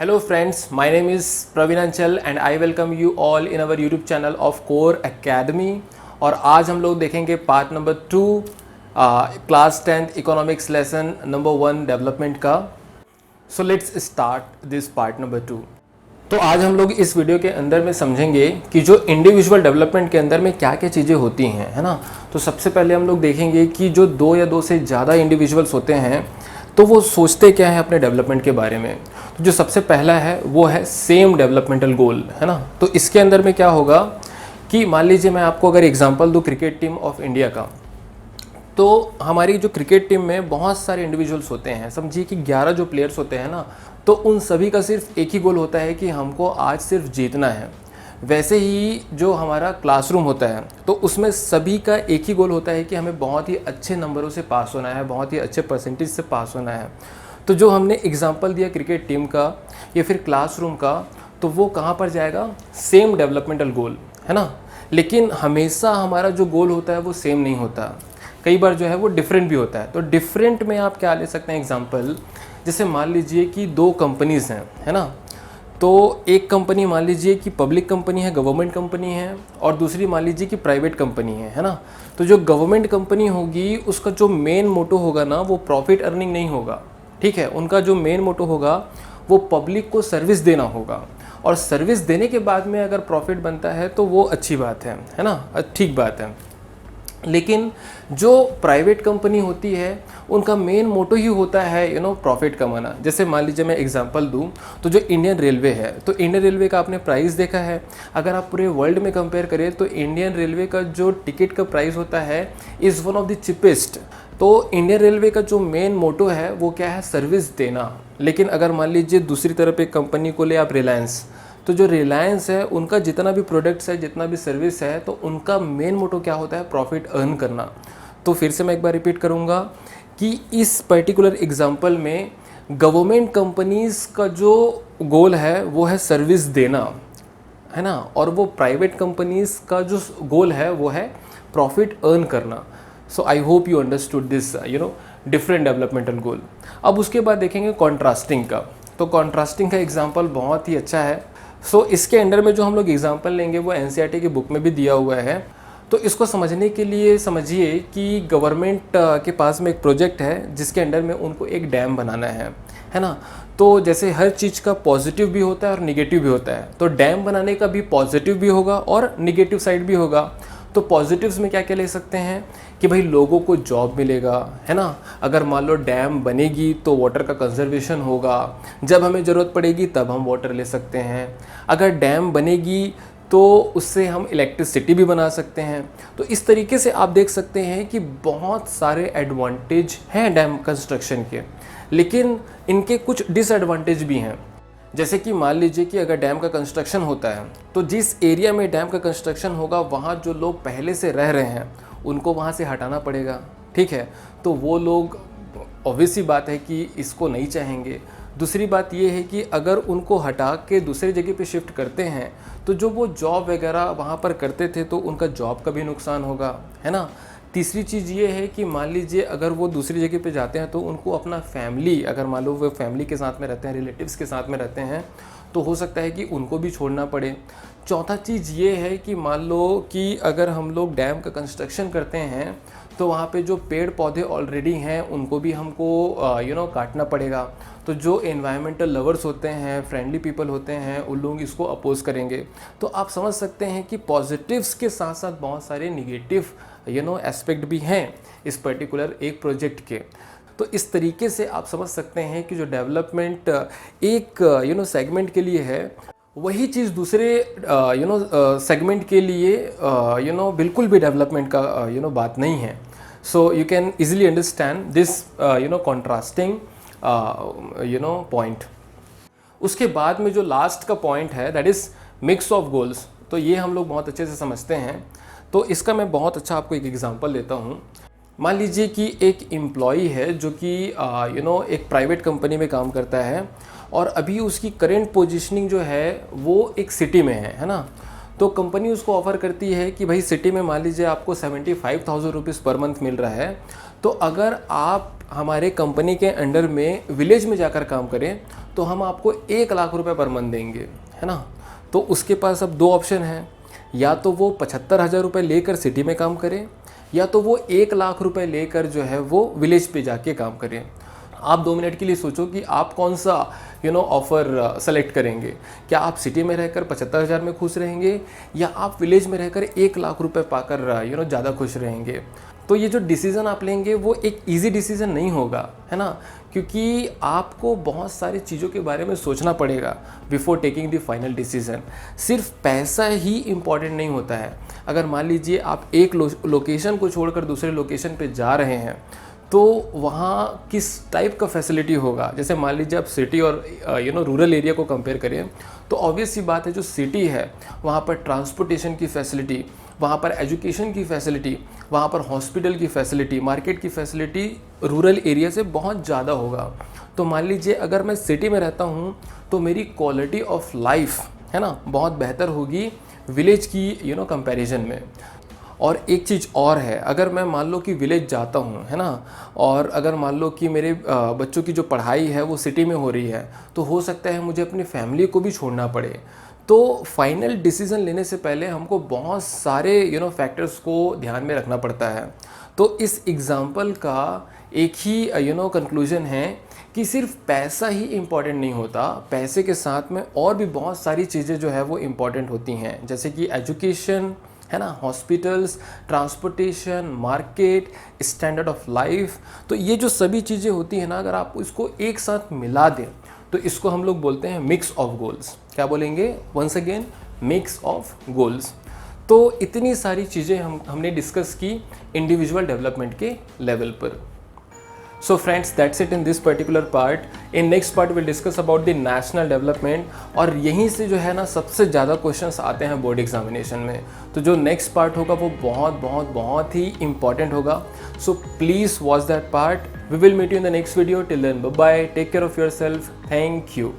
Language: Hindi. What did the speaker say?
Hello friends, my name is Praveen Anchal and I welcome you all in our YouTube channel of Core Academy। और आज हम लोग देखेंगे part number 2 class 10th economics lesson number 1 development का। So let's start this part number 2। तो आज हम लोग इस वीडियो के अंदर में समझेंगे कि जो इंडिविजुअल डेवलपमेंट के अंदर में क्या क्या चीज़ें होती हैं, है ना। तो सबसे पहले हम लोग देखेंगे कि जो 2 या 2 से ज़्यादा इंडिविजुअल्स होते हैं तो वो सोचते क्या है अपने डेवलपमेंट के बारे में। तो जो सबसे पहला है वो है सेम डेवलपमेंटल गोल, है ना। तो इसके अंदर में क्या होगा कि मान लीजिए मैं आपको अगर एग्जांपल दूँ क्रिकेट टीम ऑफ इंडिया का, तो हमारी जो क्रिकेट टीम में बहुत सारे इंडिविजुअल्स होते हैं। समझिए कि 11 जो प्लेयर्स होते हैं ना, तो उन सभी का सिर्फ एक ही गोल होता है कि हमको आज सिर्फ जीतना है। वैसे ही जो हमारा क्लासरूम होता है तो उसमें सभी का एक ही गोल होता है कि हमें बहुत ही अच्छे नंबरों से पास होना है, बहुत ही अच्छे परसेंटेज से पास होना है। तो जो हमने एग्जांपल दिया क्रिकेट टीम का या फिर क्लासरूम का, तो वो कहाँ पर जाएगा, सेम डेवलपमेंटल गोल, है ना। लेकिन हमेशा हमारा जो गोल होता है वो सेम नहीं होता, कई बार जो है वो डिफरेंट भी होता है। तो डिफरेंट में आप क्या ले सकते हैं एग्जांपल, जैसे मान लीजिए कि 2 कंपनीज़ हैं, है ना। तो एक कंपनी मान लीजिए कि पब्लिक कंपनी है, गवर्नमेंट कंपनी है, और दूसरी मान लीजिए कि प्राइवेट कंपनी है ना। तो जो गवर्नमेंट कंपनी होगी उसका जो मेन मोटो होगा ना वो प्रॉफिट अर्निंग नहीं होगा, ठीक है। उनका जो मेन मोटो होगा वो पब्लिक को सर्विस देना होगा, और सर्विस देने के बाद में अगर प्रॉफिट बनता है तो वो अच्छी बात है ना, ठीक बात है। लेकिन जो प्राइवेट कंपनी होती है उनका मेन मोटो ही होता है प्रॉफिट कमाना। जैसे मान लीजिए मैं एग्जांपल दूं तो जो इंडियन रेलवे है, तो इंडियन रेलवे का आपने प्राइस देखा है। अगर आप पूरे वर्ल्ड में कंपेयर करें तो इंडियन रेलवे का जो टिकट का प्राइस होता है is one of the cheapest. तो इंडियन रेलवे का जो मेन मोटो है वो क्या है, सर्विस देना। लेकिन अगर मान लीजिए दूसरी तरफ एक कंपनी को ले आप, रिलायंस, तो जो रिलायंस है उनका जितना भी प्रोडक्ट्स है, जितना भी सर्विस है, तो उनका मेन मोटो क्या होता है, प्रॉफिट अर्न करना। तो फिर से मैं एक बार रिपीट करूँगा कि इस पर्टिकुलर एग्जांपल में गवर्नमेंट कंपनीज़ का जो गोल है वो है सर्विस देना, है ना, और वो प्राइवेट कंपनीज़ का जो गोल है वो है प्रॉफिट अर्न करना। So I hope you understood this different developmental goal. अब उसके बाद देखेंगे कॉन्ट्रास्टिंग का। तो कॉन्ट्रास्टिंग का एग्जाम्पल बहुत ही अच्छा है। सो इसके अंडर में जो हम लोग एग्जाम्पल लेंगे वो NCERT की बुक में भी दिया हुआ है। तो इसको समझने के लिए समझिए कि गवर्नमेंट के पास में एक प्रोजेक्ट है जिसके अंडर में उनको एक डैम बनाना है ना। तो जैसे हर चीज़ का पॉजिटिव भी होता है और निगेटिव भी होता है, तो डैम बनाने का भी पॉजिटिव भी होगा और निगेटिव साइड भी होगा। तो पॉजिटिव्स में क्या क्या ले सकते हैं कि भाई लोगों को जॉब मिलेगा, है ना। अगर मान लो डैम बनेगी तो वाटर का कंजर्वेशन होगा, जब हमें ज़रूरत पड़ेगी तब हम वाटर ले सकते हैं। अगर डैम बनेगी तो उससे हम इलेक्ट्रिसिटी भी बना सकते हैं। तो इस तरीके से आप देख सकते हैं कि बहुत सारे एडवांटेज हैं डैम कंस्ट्रक्शन के, लेकिन इनके कुछ डिसएडवांटेज भी हैं। जैसे कि मान लीजिए कि अगर डैम का कंस्ट्रक्शन होता है तो जिस एरिया में डैम का कंस्ट्रक्शन होगा वहाँ जो लोग पहले से रह रहे हैं उनको वहाँ से हटाना पड़ेगा, ठीक है। तो वो लोग ऑब्वियस सी बात है कि इसको नहीं चाहेंगे। दूसरी बात ये है कि अगर उनको हटा के दूसरी जगह पे शिफ्ट करते हैं तो जो वो जॉब वगैरह वहाँ पर करते थे तो उनका जॉब का भी नुकसान होगा, है ना। तीसरी चीज़ ये है कि मान लीजिए अगर वो दूसरी जगह पे जाते हैं तो उनको अपना फैमिली, अगर मान लो वो फैमिली के साथ में रहते हैं, रिलेटिव्स के साथ में रहते हैं, तो हो सकता है कि उनको भी छोड़ना पड़े। चौथा चीज़ ये है कि मान लो कि अगर हम लोग डैम का कंस्ट्रक्शन करते हैं तो वहाँ पे जो पेड़ पौधे ऑलरेडी हैं उनको भी हमको काटना पड़ेगा। तो जो एनवायरमेंटल लवर्स होते हैं, फ्रेंडली पीपल होते हैं, उन लोग इसको अपोज करेंगे। तो आप समझ सकते हैं कि पॉजिटिव्स के साथ साथ बहुत सारे निगेटिव एस्पेक्ट भी हैं इस पर्टिकुलर एक प्रोजेक्ट के। तो इस तरीके से आप समझ सकते हैं कि जो डेवलपमेंट एक सेगमेंट के लिए है वही चीज़ दूसरे सेगमेंट के लिए बिल्कुल भी डेवलपमेंट का बात नहीं है। So you can easily understand this contrasting point. उसके बाद में जो लास्ट का पॉइंट है that is mix of goals. तो ये हम लोग बहुत अच्छे से समझते हैं। तो इसका मैं बहुत अच्छा आपको एक एग्जांपल देता हूँ। मान लीजिए कि एक एम्प्लॉई है जो कि एक प्राइवेट कंपनी में काम करता है और अभी उसकी करेंट पोजीशनिंग जो है वो एक सिटी में है ना। तो कंपनी उसको ऑफ़र करती है कि भाई सिटी में मान लीजिए आपको 75,000 रुपीज़ पर मंथ मिल रहा है, तो अगर आप हमारे कंपनी के अंडर में विलेज में जाकर काम करें तो हम आपको 1 लाख रुपए पर मंथ देंगे, है ना। तो उसके पास अब 2 ऑप्शन हैं, या तो वो 75,000 रुपये लेकर सिटी में काम करें, या तो वो 1 लाख रुपए लेकर जो है वो विलेज पे जाके काम करें। आप 2 मिनट के लिए सोचो कि आप कौन सा ऑफ़र सेलेक्ट करेंगे। क्या आप सिटी में रहकर 75,000 में खुश रहेंगे, या आप विलेज में रहकर 1 लाख रुपए पाकर ज़्यादा खुश रहेंगे। तो ये जो डिसीज़न आप लेंगे वो एक इजी डिसीज़न नहीं होगा, है ना, क्योंकि आपको बहुत सारी चीज़ों के बारे में सोचना पड़ेगा before taking the final decision. सिर्फ पैसा ही इम्पॉर्टेंट नहीं होता है। अगर मान लीजिए आप एक लोकेशन को छोड़कर दूसरे लोकेशन पे जा रहे हैं तो वहाँ किस टाइप का फैसिलिटी होगा। जैसे मान लीजिए आप सिटी और रूरल एरिया को कंपेयर करें तो ऑब्वियस सी बात है, जो सिटी है वहाँ पर ट्रांसपोर्टेशन की फैसिलिटी, वहाँ पर एजुकेशन की फैसिलिटी, वहाँ पर हॉस्पिटल की फैसिलिटी, मार्केट की फैसिलिटी रूरल एरिया से बहुत ज़्यादा होगा। तो मान लीजिए अगर मैं सिटी में रहता हूँ तो मेरी क्वालिटी ऑफ लाइफ, है ना, बहुत बेहतर होगी विलेज की कंपैरिजन में। और एक चीज़ और है, अगर मैं मान लो कि विलेज जाता हूँ, है ना, और अगर मान लो कि मेरे बच्चों की जो पढ़ाई है वो सिटी में हो रही है, तो हो सकता है मुझे अपनी फैमिली को भी छोड़ना पड़े। तो फाइनल डिसीज़न लेने से पहले हमको बहुत सारे फैक्टर्स को ध्यान में रखना पड़ता है। तो इस एग्ज़ाम्पल का एक ही कंक्लूजन है कि सिर्फ पैसा ही इम्पॉर्टेंट नहीं होता, पैसे के साथ में और भी बहुत सारी चीज़ें जो है वो इम्पॉर्टेंट होती हैं, जैसे कि एजुकेशन, है ना, hospitals, transportation, market, standard of life. तो ये जो सभी चीज़ें होती हैं ना, अगर आप इसको एक साथ मिला दें तो इसको हम लोग बोलते हैं मिक्स ऑफ गोल्स। क्या बोलेंगे? Once again, mix of goals. तो इतनी सारी चीज़ें हमने डिस्कस की इंडिविजुअल डेवलपमेंट के लेवल पर। So friends, that's it in this particular part. In next part we'll discuss about the national development, और यहीं से जो है ना सबसे ज़्यादा क्वेश्चंस आते हैं बोर्ड एग्जामिनेशन में। तो जो नेक्स्ट पार्ट होगा वो बहुत ही इंपॉर्टेंट होगा। So please watch that part. We will meet you in the next video. Till then, bye bye. Take care of yourself. Thank you.